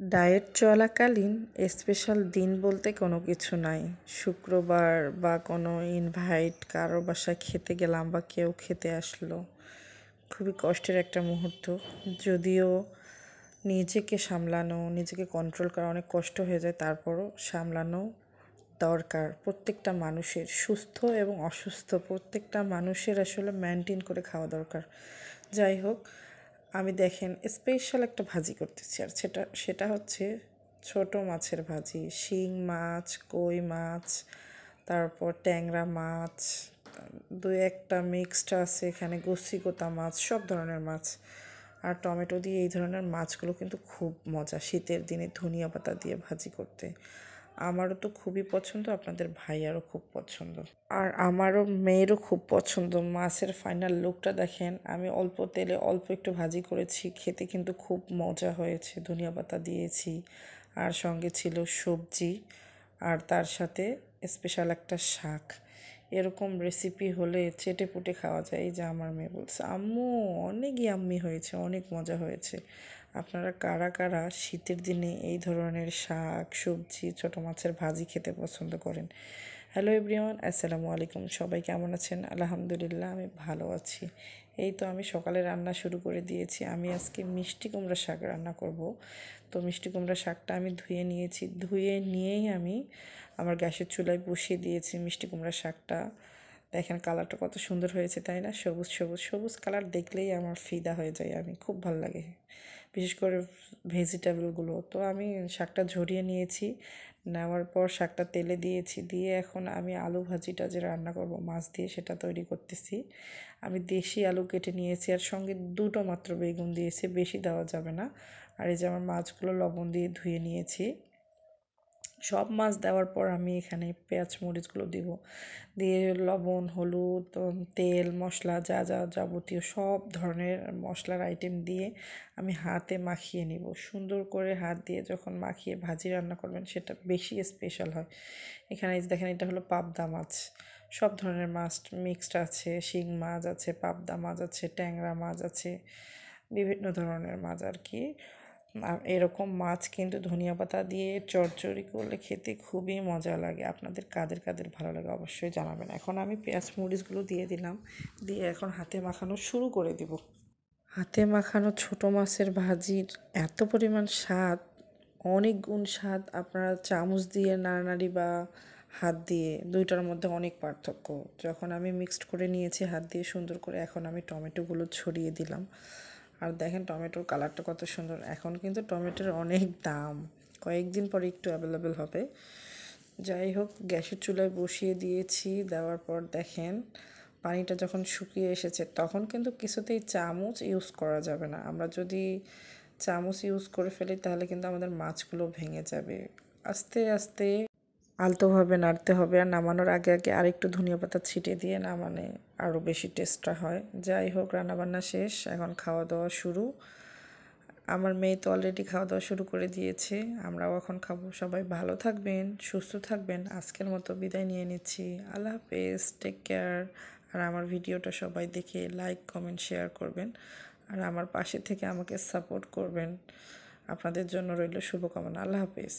Diet চলাকালীন special দিন বলতে কোনো কিছু নাই। শুক্রবার বা কোনো ইনভাইট কারো বাসায় খেতে গেলাম বা কেউ খেতে আসলো, খুবই কষ্টের একটা মুহূর্ত। যদিও নিজেকে সামলানো, নিজেকে কন্ট্রোল করা অনেক কষ্ট হয়ে যায়, তারপরও সামলানো দরকার। প্রত্যেকটা মানুষের, সুস্থ এবং অসুস্থ প্রত্যেকটা মানুষের আসলে মেনটেন করে খাওয়া দরকার। যাই হোক, আমি দেখেন স্পেশাল একটা ভাজি করতেছি, আর সেটা হচ্ছে ছোট মাছের ভাজি। শিং মাছ, কই মাছ, তারপর ট্যাংরা মাছ, দুই একটা মিক্সড আছে এখানে, গোতা মাছ, সব ধরনের মাছ আর টমেটো দিয়ে। এই ধরনের মাছগুলো কিন্তু খুব মজা শীতের দিনে ধনিয়া পাতা দিয়ে ভাজি করতে। আমারও তো খুবই পছন্দ, আপনাদের ভাইয়ারও খুব পছন্দ, আর আমারও মেয়েরও খুব পছন্দ। মাছের ফাইনাল লুকটা দেখেন। আমি অল্প তেলে অল্প একটু ভাজি করেছি, খেতে কিন্তু খুব মজা হয়েছে। ধনিয়া পাতা দিয়েছি, আর সঙ্গে ছিল সবজি, আর তার সাথে স্পেশাল একটা শাক। এরকম রেসিপি হলে চেটেপুটে খাওয়া যায়। এই যে আমার মেয়ে বলছে, আম্মু অনেক ইয়াম্মি হয়েছে, অনেক মজা হয়েছে। আপনারা কারা কারা শীতের দিনে এই ধরনের শাক, সবজি, ছোটো মাছের ভাজি খেতে পছন্দ করেন? হ্যালো এভরিওয়ান, আসসালামু আলাইকুম। সবাই কেমন আছেন? আলহামদুলিল্লাহ, আমি ভালো আছি। এই তো আমি সকালে রান্না শুরু করে দিয়েছি। আমি আজকে মিষ্টি কুমড়া শাক রান্না করব। তো মিষ্টি কুমড়া শাকটা আমি ধুয়ে নিয়েছি, ধুয়ে নিয়েই আমি আমার গ্যাসের চুলায় বসিয়ে দিয়েছি মিষ্টি কুমড়া শাকটা। দেখেন কালারটা কত সুন্দর হয়েছে, তাই না? সবুজ সবুজ সবুজ কালার দেখলেই আমার ফিদা হয়ে যায়, আমি খুব ভালো লাগে, বিশেষ করে ভেজিটেবলগুলো। তো আমি শাকটা ঝরিয়ে নিয়েছি, নেওয়ার পর শাকটা তেলে দিয়েছি, দিয়ে এখন আমি আলু ভাজিটা যে রান্না করব মাছ দিয়ে, সেটা তৈরি করতেছি। আমি দেশি আলু কেটে নিয়েছি, আর সঙ্গে দুটো মাত্র বেগুন দিয়েছি, বেশি দেওয়া যাবে না। আর এই যে আমার মাছগুলো লবণ দিয়ে ধুয়ে নিয়েছি। সব মাছ দেওয়ার পর আমি এখানে পেঁয়াজ মরিচগুলো দিব, দিয়ে লবণ, হলুদ, তেল, মশলা, যা যা যাবতীয় সব ধরনের মশলার আইটেম দিয়ে আমি হাতে মাখিয়ে নিব। সুন্দর করে হাত দিয়ে যখন মাখিয়ে ভাজি রান্না করবেন, সেটা বেশি স্পেশাল হয়। এখানে এই যে দেখেন, এটা হলো পাবদা মাছ। সব ধরনের মাছ মিক্সড আছে, শিং মাছ আছে, পাবদা মাছ আছে, ট্যাংরা মাছ আছে, বিভিন্ন ধরনের মাছ আর কি। এরকম মাছ কিন্তু ধনিয়া পাতা দিয়ে চচ্চড়ি করলে খেতে খুবই মজা লাগে। আপনাদের কাদের কাদের ভালো লাগে অবশ্যই জানাবেন। এখন আমি পেঁয়াজ মরিচগুলো দিয়ে দিলাম, দিয়ে এখন হাতে মাখানো শুরু করে দিব। হাতে মাখানো ছোট মাছের ভাজির এত পরিমাণ স্বাদ, অনেক গুণ স্বাদ। আপনারা চামচ দিয়ে নাড়ানাড়ি বা হাত দিয়ে, দুইটার মধ্যে অনেক পার্থক্য। যখন আমি মিক্সড করে নিয়েছি হাত দিয়ে সুন্দর করে, এখন আমি টমেটোগুলো ছড়িয়ে দিলাম। আর দেখেন টমেটোর কালারটা কত সুন্দর। এখন কিন্তু টমেটোর অনেক দাম, কয়েকদিন পরে একটু অ্যাভেলেবেল হবে। যাই হোক, গ্যাসের চুলায় বসিয়ে দিয়েছি, দেওয়ার পর দেখেন পানিটা যখন শুকিয়ে এসেছে, তখন কিন্তু কিছুতেই চামচ ইউজ করা যাবে না। আমরা যদি চামচ ইউজ করে ফেলি তাহলে কিন্তু আমাদের মাছগুলো ভেঙে যাবে। আস্তে আস্তে আলতোভাবে নাড়তে হবে, আর নামানোর আগে আগে আরেকটু ধনিয়া পাতা ছিটিয়ে দিয়ে নামানে আরও বেশি টেস্টটা হয়। যাই হোক, রান্নাবান্না শেষ, এখন খাওয়া দাওয়া শুরু। আমার মেয়ে তো অলরেডি খাওয়া দাওয়া শুরু করে দিয়েছে, আমরাও এখন খাবো। সবাই ভালো থাকবেন, সুস্থ থাকবেন। আজকের মতো বিদায় নিয়ে নিচ্ছি। আল্লাহ হাফেজ, টেক কেয়ার। আর আমার ভিডিওটা সবাই দেখে লাইক, কমেন্ট, শেয়ার করবেন, আর আমার পাশে থেকে আমাকে সাপোর্ট করবেন। আপনাদের জন্য রইল শুভকামনা। আল্লাহ হাফেজ।